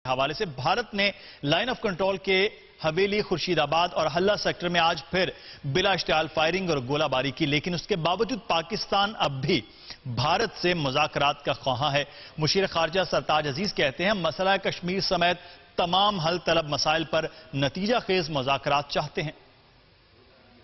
حوالے سے بھارت نے لائن آف کنٹرول کے حویلی خورشید آباد اور حلہ سیکٹر میں آج پھر بلا اشتعال فائرنگ اور گولہ باری کی، لیکن اس کے باوجود پاکستان اب بھی بھارت سے مذاکرات کا خواہاں ہے۔ مشیر خارجہ سرتاج عزیز کہتے ہیں مسئلہ کشمیر سمیت تمام حل طلب مسائل پر نتیجہ خیز مذاکرات چاہتے ہیں۔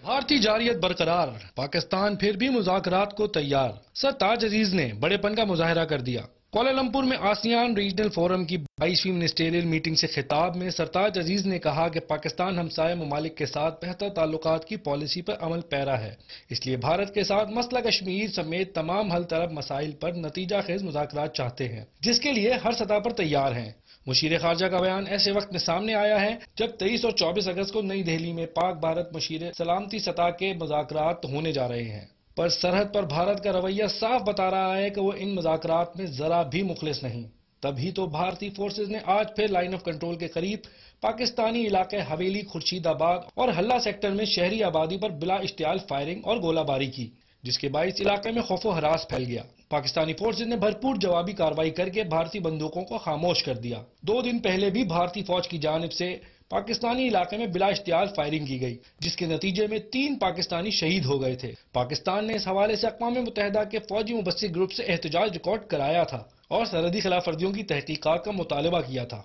بھارتی جارحیت برقرار، پاکستان پھر بھی مذاکرات کو تیار۔ سرتاج عزیز نے بڑے پن کا مظاہرہ کر دیا۔ کوالالمپور میں آسیان ریجنل فورم کی 22ویں منسٹریل میٹنگ سے خطاب میں سرتاج عزیز نے کہا کہ پاکستان ہمسائے ممالک کے ساتھ بہتر تعلقات کی پالیسی پر عمل پیرا ہے، اس لیے بھارت کے ساتھ مسئلہ کشمیر سمیت تمام حل طلب مسائل پر نتیجہ خیز مذاکرات چاہتے ہیں، جس کے لیے ہر سطح پر تیار ہیں۔ مشیر خارجہ کا بیان ایسے وقت میں سامنے آیا ہے جب 23 اور 24 اگست کو نئی دہلی میں پاک بھارت مشیر سلامتی سطح کے مذاکرات ہونے جا رہے ہیں، پر سرحد پر بھارت کا رویہ صاف بتا رہا ہے کہ وہ ان مذاکرات میں ذرا بھی مخلص نہیں۔ تبھی تو بھارتی فورسز نے آج پھر لائن آف کنٹرول کے قریب پاکستانی علاقے حویلی خورشید آباد اور حلہ سیکٹر میں شہری آبادی پر بلا اشتعال فائرنگ اور گولہ باری کی، جس کے باعث علاقے میں خوف و ہراس پھیل گیا۔ پاکستانی فورسز نے بھرپور جوابی کارروائی کر کے بھارتی بندوقوں کو خاموش کر دیا۔ 2 دن پہلے بھی بھارتی فوج کی جانب سے پاکستانی علاقے میں بلا اشتعال فائرنگ کی گئی، جس کے نتیجے میں 3 پاکستانی شہید ہو گئے تھے۔ پاکستان نے اس حوالے سے اقوام متحدہ کے فوجی مبصر گروپ سے احتجاج ریکارڈ کرایا تھا اور سرحدی خلاف ورزیوں کی تحقیقات کا مطالبہ کیا تھا۔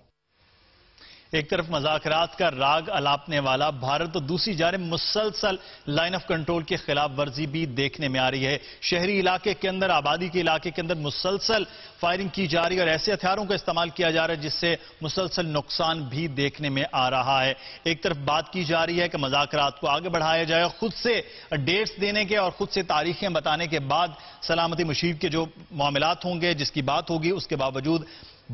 ایک طرف مذاکرات کا راگ الاپنے والا بھارت، تو دوسری جانب مسلسل لائن آف کنٹرول کی خلاف ورزی بھی دیکھنے میں آ رہی ہے۔ شہری علاقے کے اندر، آبادی کے علاقے کے اندر مسلسل فائرنگ کی جا رہی ہے اور ایسے ہتھیاروں کا استعمال کیا جا رہا ہے جس سے مسلسل نقصان بھی دیکھنے میں آ رہا ہے۔ ایک طرف بات کی جا رہی ہے کہ مذاکرات کو آگے بڑھایا جائے، خود سے ڈیٹس دینے کے اور خود سے تاریخیں بتانے کے بعد سلامتی مشیر کے جو معاملات ہوں گے، جس کی بات ہوگی، اس کے باوجود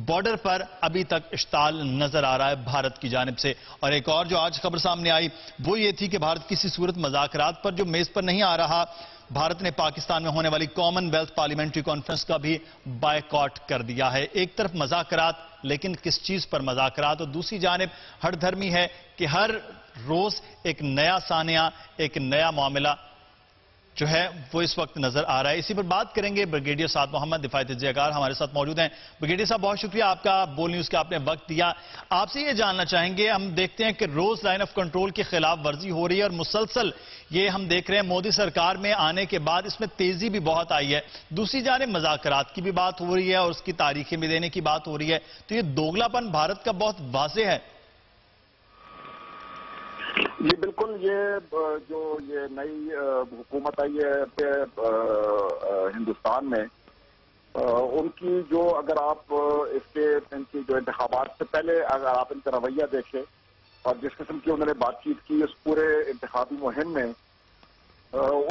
بارڈر پر ابھی تک اشتعال نظر آ رہا ہے بھارت کی جانب سے۔ اور ایک اور جو آج خبر سامنے آئی وہ یہ تھی کہ بھارت کسی صورت مذاکرات پر جو میز پر نہیں آ رہا، بھارت نے پاکستان میں ہونے والی کامن ویلتھ پارلیمنٹری کانفرنس کا بھی بائیکاٹ کر دیا ہے۔ ایک طرف مذاکرات، لیکن کس چیز پر مذاکرات، اور دوسری جانب ہر دھرمی ہے کہ ہر روز ایک نیا سانحہ، ایک نیا معاملہ جو ہے وہ اس وقت نظر آ رہا ہے۔ اسی پر بات کریں گے بریگیڈیئر سعد محمد، دفاعی تجزیہ کار ہمارے ساتھ موجود ہیں۔ بریگیڈیئر صاحب بہت شکریہ آپ کا بول نیوز کا آپ نے وقت دیا۔ آپ سے یہ جاننا چاہیں گے، ہم دیکھتے ہیں کہ روز لائن آف کنٹرول کی خلاف ورزی ہو رہی ہے اور مسلسل یہ ہم دیکھ رہے ہیں مودی سرکار میں آنے کے بعد اس میں تیزی بھی بہت آئی ہے، دوسری جانب مذاکرات کی بھی بات ہو رہی ہے اور اس کی تاریخیں بھی دینے کی بات ہو رہی ہے، تو یہ دوگلا پن بھارت کا بہت واضح ہے۔ جی بالکل، یہ نئی حکومت آئی ہے ہندوستان میں، ان کی جو اگر آپ ان کی جو انتخابات سے پہلے اگر آپ ان کا رویہ دیکھیں اور جس قسم کی انہوں نے بات چیت کی اس پورے انتخابی مہم میں،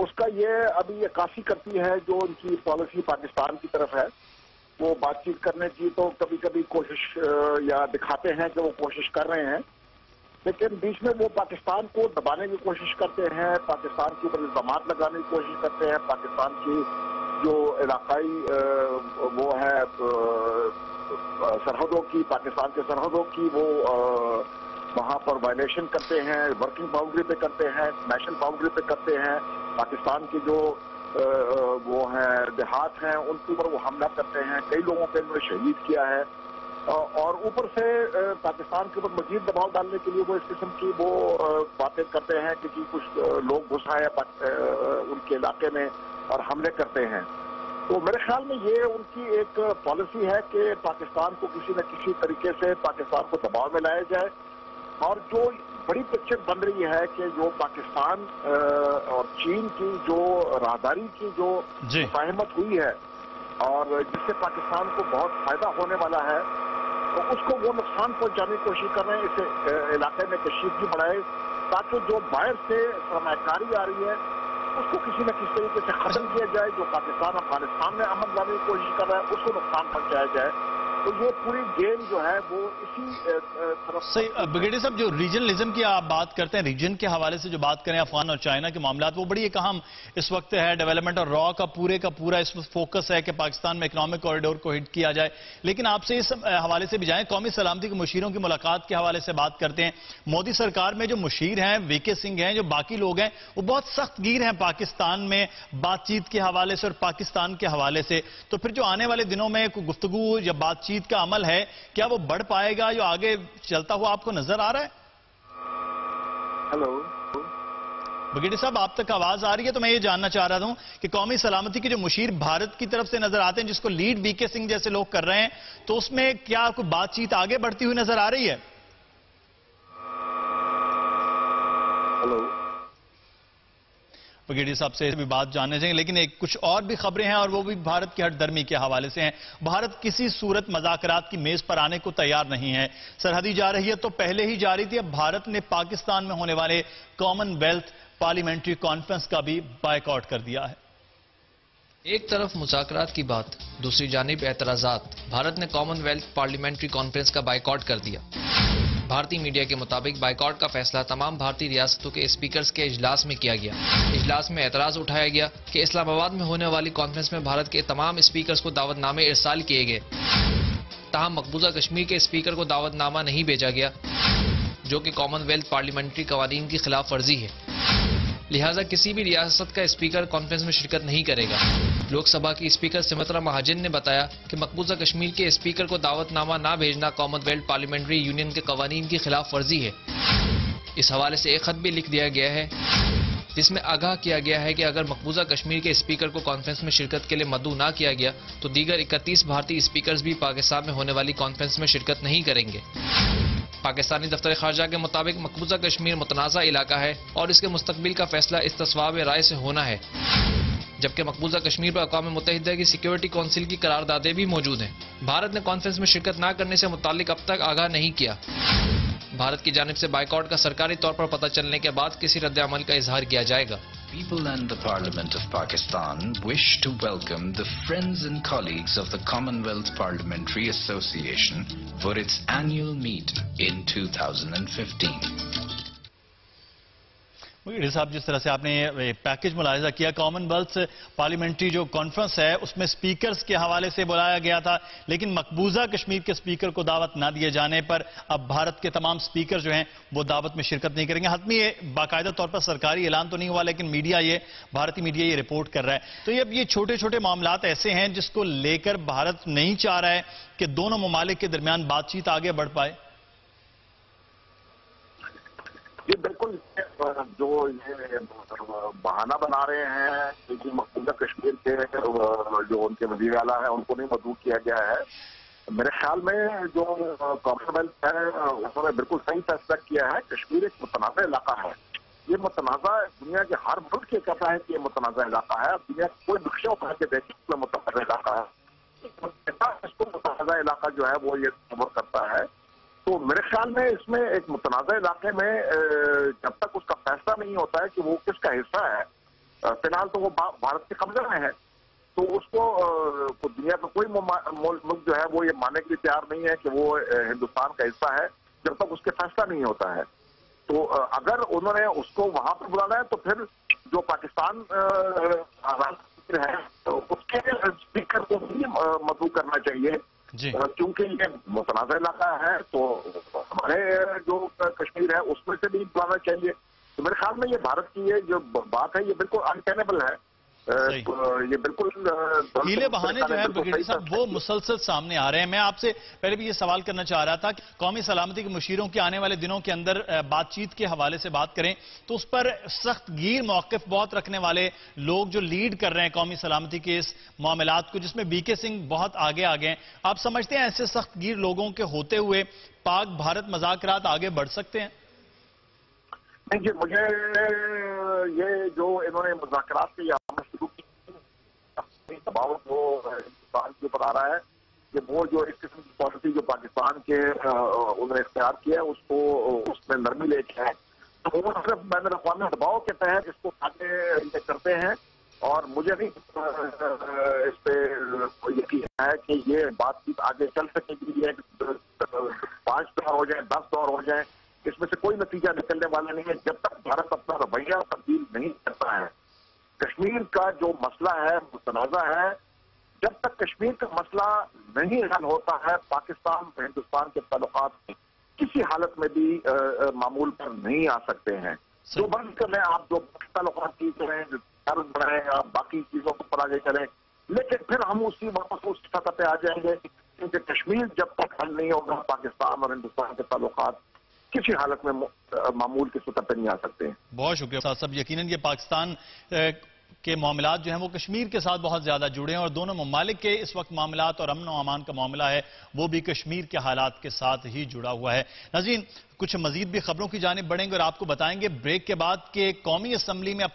اس کا یہ ابھی عکاسی کرتی ہے جو ان کی پالیسی پاکستان کی طرف ہے۔ وہ بات چیت کرنے کی تو کبھی کبھی کوشش یا دکھاتے ہیں کہ وہ کوشش کر رہے ہیں، لیکن بیچ میں وہ پاکستان کو دبانے کی کوشش کرتے ہیں، پاکستان کے اوپر الزامات لگانے کی کوشش کرتے ہیں، پاکستان کی جو علاقائی وہ ہے سرحدوں کی، پاکستان کے سرحدوں کی وہ وہاں پر وائلیشن کرتے ہیں، ورکنگ باؤنڈری پہ کرتے ہیں، نیشنل باؤنڈری پہ کرتے ہیں، پاکستان کی جو وہ ہیں دیہات ہیں ان کے اوپر وہ حملہ کرتے ہیں، کئی لوگوں پہ انہوں نے شہید کیا ہے، اور اوپر سے پاکستان کے اوپر مزید دباؤ ڈالنے کے لیے وہ اس قسم کی وہ باتیں کرتے ہیں کہ کچھ لوگ گھس آئے ان کے علاقے میں اور حملے کرتے ہیں۔ تو میرے خیال میں یہ ان کی ایک پالیسی ہے کہ پاکستان کو کسی نہ کسی طریقے سے پاکستان کو دباؤ میں لایا جائے، اور جو بڑی پکچر بن رہی ہے کہ جو پاکستان اور چین کی جو راہداری کی جو مفاہمت ہوئی ہے اور جس سے پاکستان کو بہت فائدہ ہونے والا ہے، تو اس کو وہ نقصان پہنچانے کی کوشش کر رہے ہیں، اس علاقے میں کشیدگی بڑھائے تاکہ جو باہر سے سرمایہ کاری آ رہی ہے اس کو کسی نہ کسی طریقے سے ختم کیا جائے، جو پاکستان افغانستان میں امن لانے کی کوشش کر رہا ہے اس کو نقصان پہنچایا جائے۔ تو یہ پوری گیم جو ہے وہ اسی طرف۔ صحیح بریگیڈیئر صاحب، جو ریجنلزم کی آپ بات کرتے ہیں، ریجن کے حوالے سے جو بات کریں افغان اور چائنا کے معاملات، وہ بڑی ایک اہم اس وقت ہے ڈیولپمنٹ، اور را کا پورا اس وقت فوکس ہے کہ پاکستان میں اکنامک کوریڈور کو ہٹ کیا جائے۔ لیکن آپ سے اس حوالے سے بھی جائیں، قومی سلامتی کے مشیروں کی ملاقات کے حوالے سے بات کرتے ہیں۔ مودی سرکار میں جو مشیر ہیں، وی کے سنگھ ہیں، جو باقی لوگ ہیں، وہ بہت سخت گیر ہیں پاکستان میں بات چیت کے حوالے سے اور پاکستان کے حوالے سے۔ تو پھر جو آنے والے دنوں میں کوئی گفتگو یا بات چیت چیت کا عمل ہے کیا وہ بڑھ پائے گا جو آگے چلتا ہوا آپ کو نظر آ رہا ہے؟ ہلو بگیڑی صاحب آپ تک آواز آ رہی ہے؟ تو میں یہ جاننا چاہ رہا ہوں کہ قومی سلامتی کے جو مشیر بھارت کی طرف سے نظر آتے ہیں جس کو لیڈ وی کے سنگھ جیسے لوگ کر رہے ہیں تو اس میں کیا کوئی بات چیت آگے بڑھتی ہوئی نظر آ رہی ہے؟ ہلو بگیڑی صاحب سے بھی بات جاننے چاہیں لیکن کچھ اور بھی خبریں ہیں اور وہ بھی بھارت کی ہٹ درمی کے حوالے سے ہیں۔ بھارت کسی صورت مذاکرات کی میز پر آنے کو تیار نہیں ہے۔ سرحدی جا رہی ہے تو پہلے ہی جاری تھی، اب بھارت نے پاکستان میں ہونے والے کامن ویلتھ پارلیمنٹری کانفرنس کا بھی بائیکاٹ کر دیا ہے۔ ایک طرف مذاکرات کی بات، دوسری جانب اعتراضات۔ بھارت نے کامن ویلتھ پارلیمنٹری کانفرنس کا بائیکاٹ کر دیا۔ بھارتی میڈیا کے مطابق بائیکاٹ کا فیصلہ تمام بھارتی ریاستوں کے اسپیکرز کے اجلاس میں کیا گیا۔ اجلاس میں اعتراض اٹھایا گیا کہ اسلام آباد میں ہونے والی کانفرنس میں بھارت کے تمام اسپیکرز کو دعوت نامے ارسال کیے گئے، تاہم مقبوضہ کشمیر کے اسپیکر کو دعوت نامہ نہیں بھیجا گیا، جو کہ کامن ویلتھ پارلیمنٹری قوانین کی خلاف ورزی ہے۔ لہٰذا کسی بھی ریاست کا اسپیکر کانفرنس میں شرکت نہیں کرے گا۔ لوک سبھا کی اسپیکر سمترا مہاجن نے بتایا کہ مقبوضہ کشمیر کے اسپیکر کو دعوت نامہ نہ بھیجنا کامن ویلتھ پارلیمنٹری یونین کے قوانین کی خلاف ورزی ہے۔ اس حوالے سے ایک خط بھی لکھ دیا گیا ہے جس میں آگاہ کیا گیا ہے کہ اگر مقبوضہ کشمیر کے اسپیکر کو کانفرنس میں شرکت کے لیے مدعو نہ کیا گیا تو دیگر 31 بھارتی اسپیکرز بھی پاکستان میں ہونے والی کانفرنس میں شرکت نہیں کریں گے۔ پاکستانی دفتر خارجہ کے مطابق مقبوضہ کشمیر متنازع علاقہ ہے اور اس کے مستقبل کا فیصلہ استصواب رائے سے ہونا ہے، جبکہ مقبوضہ کشمیر پر اقوام متحدہ کی سیکیورٹی کونسل کی قراردادیں بھی موجود ہیں۔ بھارت نے کانفرنس میں شرکت نہ کرنے سے متعلق اب تک آگاہ نہیں کیا۔ بھارت کی جانب سے بائیکاٹ کا سرکاری طور پر پتہ چلنے کے بعد کسی رد عمل کا اظہار کیا جائے گا۔ People and the Parliament of Pakistan wish to welcome the friends and colleagues of the Commonwealth Parliamentary Association for its annual meet in 2015. بگیڑی صاحب جس طرح سے آپ نے یہ پیکج ملاحظہ کیا، کامن ویلتھ پارلیمنٹری جو کانفرنس ہے اس میں سپیکرز کے حوالے سے بلایا گیا تھا لیکن مقبوضہ کشمیر کے سپیکر کو دعوت نہ دیے جانے پر اب بھارت کے تمام سپیکر جو ہیں وہ دعوت میں شرکت نہیں کریں گے۔ حتمی یہ باقاعدہ طور پر سرکاری اعلان تو نہیں ہوا لیکن بھارتی میڈیا یہ رپورٹ کر رہا ہے۔ تو یہ چھوٹے چھوٹے معاملات ایسے ہیں جس کو لے کر بھارت نہیں چاہ رہا ہے کہ دونوں ممالک کے درمیان بات چیت آگے بڑھ پائے۔ یہ بالکل جو یہ بہانہ بنا رہے ہیں کہ مقبوضہ کشمیر کے جو ان کے وزیر اعلیٰ ہیں ان کو نہیں مدعو کیا گیا ہے، میرے خیال میں جو کامن ویلتھ ہے انہوں نے بالکل صحیح فیصلہ کیا ہے۔ کشمیر ایک متنازع علاقہ ہے، یہ متنازع دنیا کے ہر ملک یہ کہتا ہے کہ یہ متنازع علاقہ ہے، دنیا کوئی نقشہ اٹھا کے دیکھیں متنازع علاقہ ہے، اس کو متنازع علاقہ جو ہے وہ یہ کور کرتا ہے۔ تو میرے خیال میں اس میں ایک متنازع علاقے میں جب تک اس کا فیصلہ نہیں ہوتا ہے کہ وہ کس کا حصہ ہے، فی الحال تو وہ بھارت کے قبضے میں ہے، تو اس کو دنیا کا کوئی ملک جو ہے وہ یہ ماننے کے لیے تیار نہیں ہے کہ وہ ہندوستان کا حصہ ہے جب تک اس کے فیصلہ نہیں ہوتا ہے۔ تو اگر انہوں نے اس کو وہاں پر بلانا ہے تو پھر جو پاکستان ہے اس کے اسپیکر کو بھی مدعو کرنا چاہیے کیونکہ یہ متنازع علاقہ ہے تو ہمارے جو کشمیر ہے اس میں سے بھی بلانا چاہیے۔ تو میرے خیال میں یہ بھارت کی یہ جو بات ہے یہ بالکل انٹینیبل ہے، یہ بالکل ہیلے بہانے جو ہیں بگیڑی صاحب وہ مسلسل سامنے آ رہے ہیں۔ میں آپ سے پہلے بھی یہ سوال کرنا چاہ رہا تھا کہ قومی سلامتی کے مشیروں کے آنے والے دنوں کے اندر بات چیت کے حوالے سے بات کریں تو اس پر سخت گیر موقف بہت رکھنے والے لوگ جو لیڈ کر رہے ہیں قومی سلامتی کے اس معاملات کو، جس میں بی کے سنگھ بہت آگے آگے ہیں، آپ سمجھتے ہیں ایسے سخت گیر لوگوں کے ہوتے ہوئے پاک بھارت مذاکرات آگے بڑھ سکتے ہیں؟ نہیں جی، مجھے یہ جو انہوں نے مذاکرات کے یہاں شروع کی دباؤ جو ہندوستان کے اوپر آ رہا ہے کہ وہ جو اس قسم کی پالیسی جو پاکستان کے انہوں نے اختیار کیا ہے اس کو اس میں نرمی لے کے ہے، تو وہ صرف بین الاقوامی دباؤ کے تحت اس کو آگے کرتے ہیں اور مجھے نہیں اس پہ یقین ہے کہ یہ بات چیت آگے چل سکے گی۔ 5 دور ہو جائیں 10 دور ہو جائیں اس میں سے کوئی نتیجہ نکلنے والا نہیں ہے جب تک بھارت اپنا رویہ تبدیل نہیں کرتا ہے۔ کشمیر کا جو مسئلہ ہے متنازع ہے، جب تک کشمیر کا مسئلہ نہیں حل ہوتا ہے پاکستان اور ہندوستان کے تعلقات کسی حالت میں بھی معمول پر نہیں آ سکتے ہیں۔ جو بند کریں آپ جو تعلقات کی کریں قرض بڑھائیں آپ باقی چیزوں کو پر آگے کریں، لیکن پھر ہم اسی واپس اس سطح پہ آ جائیں گے کیونکہ کشمیر جب تک حل نہیں ہوگا پاکستان اور ہندوستان کے تعلقات کسی حالت میں معمول کی سطح پہ نہیں آ سکتے ہیں. بہت شکریہ صاحب. یقیناً یہ پاکستان کے معاملات جو ہیں وہ کشمیر کے ساتھ بہت زیادہ جڑے ہیں اور دونوں ممالک کے اس وقت معاملات اور امن و امان کا معاملہ ہے وہ بھی کشمیر کے حالات کے ساتھ ہی جڑا ہوا ہے. ناظرین کچھ مزید بھی خبروں کی جانب بڑھیں گے اور آپ کو بتائیں گے بریک کے بعد کہ قومی اسمبلی میں